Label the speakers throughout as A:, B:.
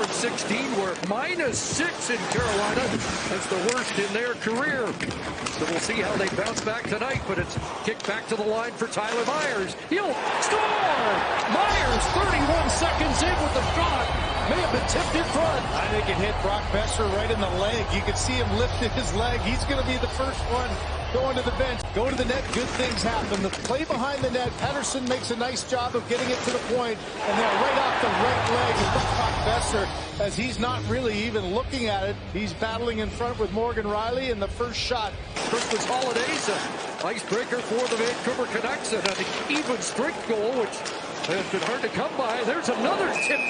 A: and 16 were -6 in Carolina. That's the worst in their career. So we'll see how they bounce back tonight, but it's kicked back to the line for Tyler Myers. He'll score! Myers, 31 seconds in with the shot. May have been tipped in front.
B: I think it hit Brock Besser right in the leg. You could see him lifting his leg. He's going to be the first one going to the bench. Go to the net, good things happen. The play behind the net, Pettersson makes a nice job of getting it to the point, and then right off the right leg of Brock Besser, as he's not really even looking at it. He's battling in front with Morgan Riley, and the first shot.
A: Christmas holidays, an icebreaker for the Vancouver Canucks, and an even strength goal, which has been hard to come by. There's another tip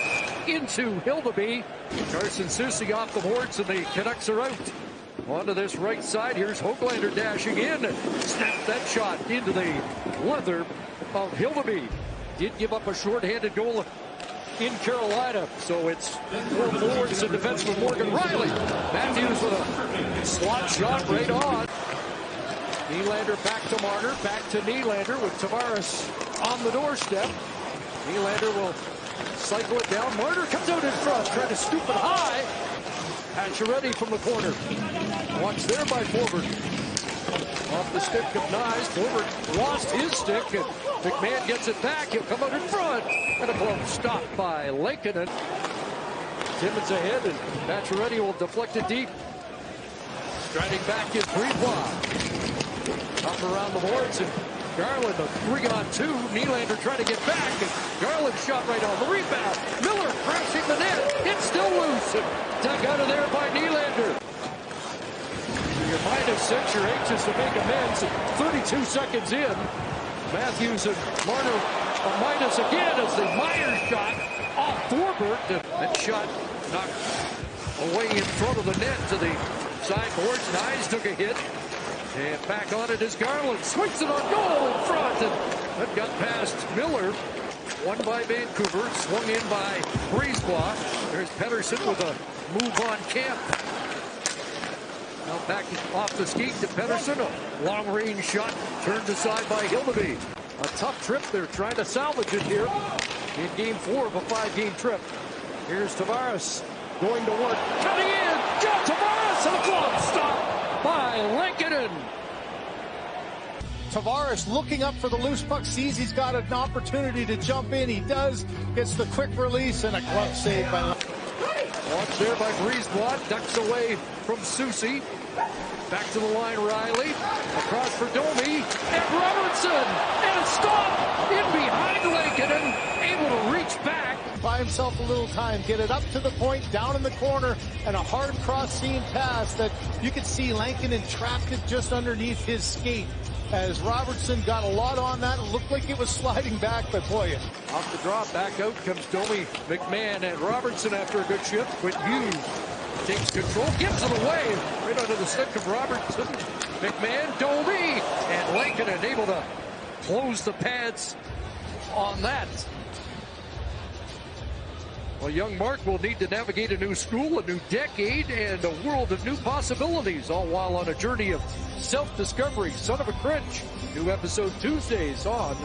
A: into Hildeby. Carson Soucy off the boards, and the Canucks are out. Onto this right side. Here's Höglander dashing in. Snapped that shot into the leather of Hildeby. Did give up a short-handed goal in Carolina. So it's four forwards and defenseman Morgan Riley. Matthews with a slot shot right on. Nylander back to Marner. Back to Nylander with Tavares on the doorstep. Nylander will cycle it down. Marner comes out in front, trying to scoop it high. Pacioretty from the corner. Watched there by Forbert. Off the stick of Nyes. Forbert lost his stick, and McMahon gets it back. He'll come out in front. And a glove stopped by Lankinen. Timmins ahead, and Pacioretty will deflect it deep. Striding back is Brisebois. Up around the boards, and Garland, a 3-on-2. Nylander trying to get back, and Garland shot right on the rebound. Miller crashing the net. It's still loose, and dug out of there by Nylander. You're -6, you're anxious to make amends. 32 seconds in. Matthews and Marner a minus again as the Myers shot off Forbert. That shot knocked away in front of the net to the sideboards. Nyes took a hit. And back on it is Garland. Swings it on goal in front. And that got past Miller. Won by Vancouver. Swung in by Brisebois. There's Pettersson with a move on Camp. Now back off the skate to Pettersson. A long-range shot turned aside by Hildeby. A tough trip. They're trying to salvage it here in Game 4 of a 5-game trip. Here's Tavares going to work. Cutting in. John Tavares, and a glove stop by Lankinen.
B: Tavares looking up for the loose puck, sees he's got an opportunity to jump in. He does. Gets the quick release, and a glove save by
A: Watch there by Brisebois. Ducks away from Soucy. Back to the line, Riley. Across for Domi. And Robertson. And a stop in behind Lankinen. Able to reach back.
B: Buy himself a little time. Get it up to the point, down in the corner. And a hard cross-seam pass that you could see Lankinen trapped it just underneath his skate. As Robertson got a lot on that. It looked like it was sliding back, but boy.
A: Off the drop, back out comes Domi, McMahon, and Robertson after a good shift. But Hughes takes control, gives it away. Right under the stick of Robertson. McMahon, Domi, and Lankinen able to close the pads on that. Well, young Mark will need to navigate a new school, a new decade, and a world of new possibilities, all while on a journey of self-discovery. Son of a Cringe. New episode Tuesdays on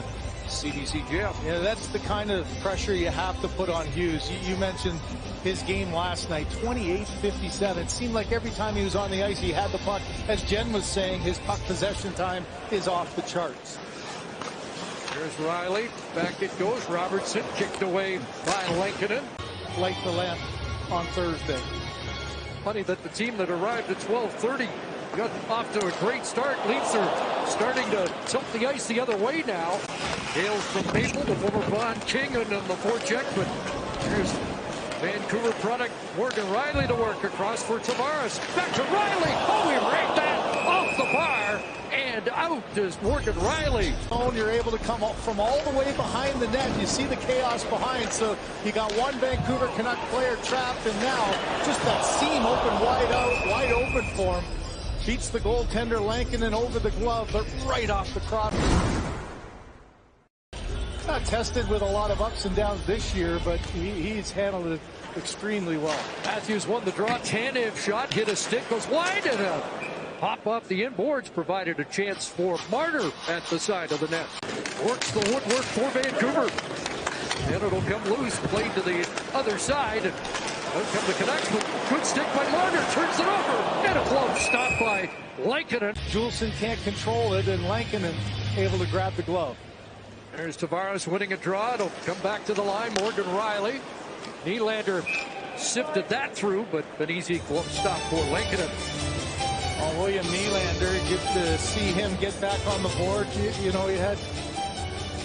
A: CBC Gem.
B: Yeah, that's the kind of pressure you have to put on Hughes. You mentioned his game last night, 28-57. It seemed like every time he was on the ice, he had the puck. As Jen was saying, his puck possession time is off the charts.
A: There's Riley. Back it goes. Robertson kicked away by Lankinen.
B: Light the lamp on Thursday.
A: Funny that the team that arrived at 12:30 got off to a great start. Leafs are starting to tilt the ice the other way now. Hails from Maple, the former Bond King, and on the forecheck, but here's Vancouver product Morgan Riley to work across for Tavares. Back to Riley. Oh, he raked that off the bar. And out is Morgan Riley.
B: You're able to come up from all the way behind the net. You see the chaos behind. So you got one Vancouver Canuck player trapped, and now just that seam open wide open for him. Beats the goaltender Lankinen over the glove, but right off the cross. Not tested with a lot of ups and downs this year, but he's handled it extremely well.
A: Matthews won the draw. Tanev shot, hit a stick, goes wide, and a pop off the inboards provided a chance for Marner at the side of the net. Works the woodwork for Vancouver. And it'll come loose, played to the other side. Out come the Canucks, but good stick by Marner, turns it over, and a glove stop by Lankinen.
B: Juleson can't control it, and Lankinen able to grab the glove.
A: There's Tavares winning a draw. It'll come back to the line. Morgan Riley. Nylander sifted that through, but an easy glove stop for Lankinen.
B: William Nylander, get to see him get back on the board. You know, he had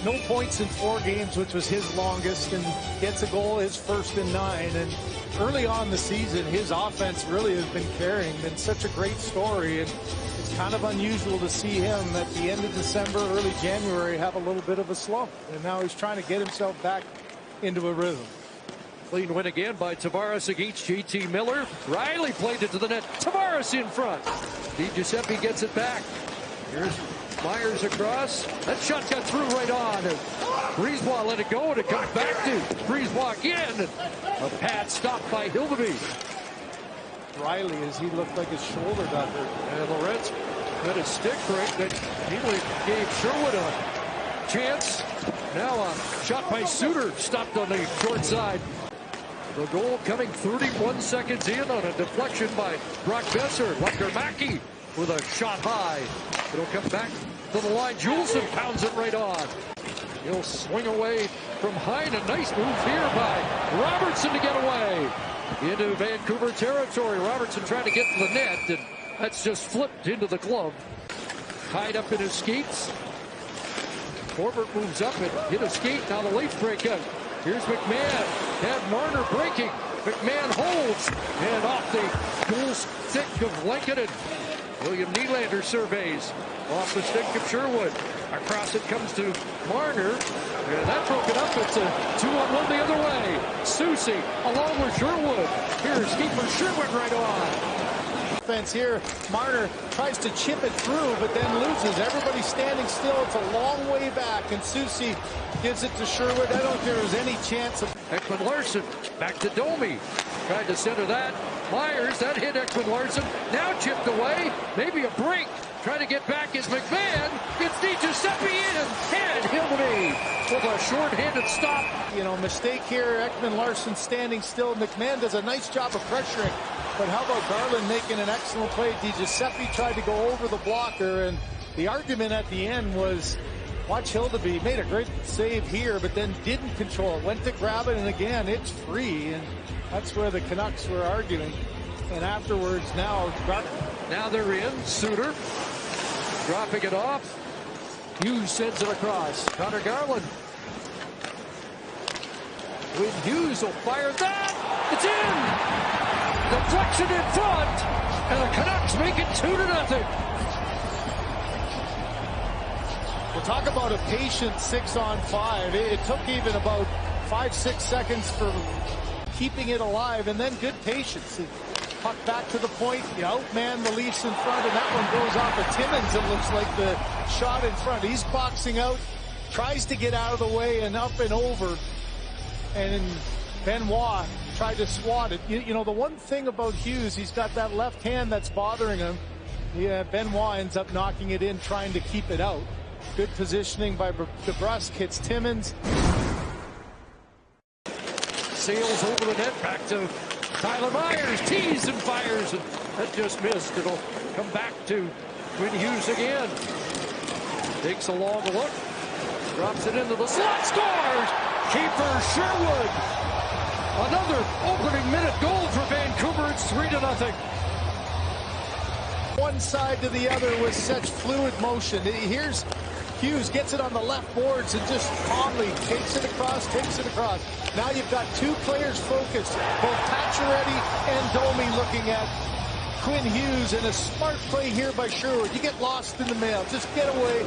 B: no points in 4 games, which was his longest, and gets a goal, his first in 9. And early on the season, his offense really has been carrying. Been such a great story, and it's kind of unusual to see him at the end of December, early January, have a little bit of a slump. And now he's trying to get himself back into a rhythm.
A: Clean win again by Tavares against JT Miller. Riley played it to the net. Tavares in front. DiGiuseppe gets it back. Here's Myers across. That shot got through right on. Brisebois let it go, and it comes back to Brisebois again. A pad stopped by Hildeby.
B: Riley, as he looked like his shoulder got hurt.
A: And Lorentz got a stick break that nearly gave Sherwood a chance. Now a shot by Suter stopped on the short side. The goal coming 31 seconds in on a deflection by Brock Besser. Lekkerimäki with a shot high. It'll come back to the line. Juleson pounds it right on. He'll swing away from Hein. A nice move here by Robertson to get away into Vancouver territory. Robertson trying to get to the net, and that's just flipped into the glove. Tied up in his skates. Corbett moves up and hit a skate. Now the late breakout. Here's McMahon. Had Marner breaking. McMahon holds. And off the goal stick of Lankinen. William Nylander surveys. Off the stick of Sherwood. Across it comes to Marner. And that broke it up. It's a 2-on-1 the other way. Soucy along with Sherwood. Here's keeper Sherwood right on.
B: Offense here. Marner tries to chip it through, but then loses. Everybody standing still. It's a long way back, and Soucy gives it to Sherwood. I don't think there was any chance of...
A: Ekman-Larsson back to Domi. Tried to center that. Myers, that hit Ekman-Larsson. Now chipped away. Maybe a break. Trying to get back is McMahon. It's DiGiuseppe in. And Hildeby with a short-handed stop.
B: You know, mistake here. Ekman-Larsson standing still. McMahon does a nice job of pressuring. But how about Garland making an excellent play? DiGiuseppe tried to go over the blocker, and the argument at the end was, watch Hildeby, made a great save here, but then didn't control it. Went to grab it, and again, it's free. And that's where the Canucks were arguing. And afterwards, now
A: they're in. Suter dropping it off. Hughes sends it across. Connor Garland. When Hughes will fire that, it's in! Deflection in front, and the Canucks make it 2-0.
B: We'll talk about a patient 6-on-5. It took even about 5-6 seconds for keeping it alive, and then good patience. Puck back to the point, you outman the Leafs in front, and that one goes off of Timmins. It looks like the shot in front. He's boxing out, tries to get out of the way and up and over, and Benoit tried to swat it. You know, the one thing about Hughes, he's got that left hand that's bothering him. Yeah, Benoit ends up knocking it in, trying to keep it out. Good positioning by DeBrusk, hits Timmins.
A: Sails over the net, back to Tyler Myers, tees and fires, and that just missed. It'll come back to Quinn Hughes again. Takes a long look, drops it into the slot, scores! Keeper Sherwood. Another opening minute goal for Vancouver. It's 3-0.
B: One side to the other with such fluid motion. Here's Hughes, gets it on the left boards and just calmly takes it across. Now you've got two players focused, both Pacioretty and Domi looking at Quinn Hughes, and a smart play here by Sherwood. You get lost in the mail. Just get away.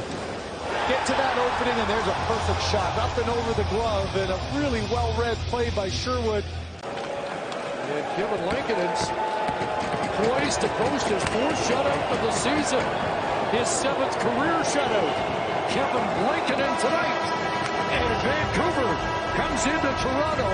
B: Get to that opening, and there's a perfect shot. Up and over the glove, and a really well-read play by Sherwood.
A: And Kevin Lankinen's poised to post his 4th shutout of the season. His 7th career shutout. Kevin Lankinen tonight. And Vancouver comes into Toronto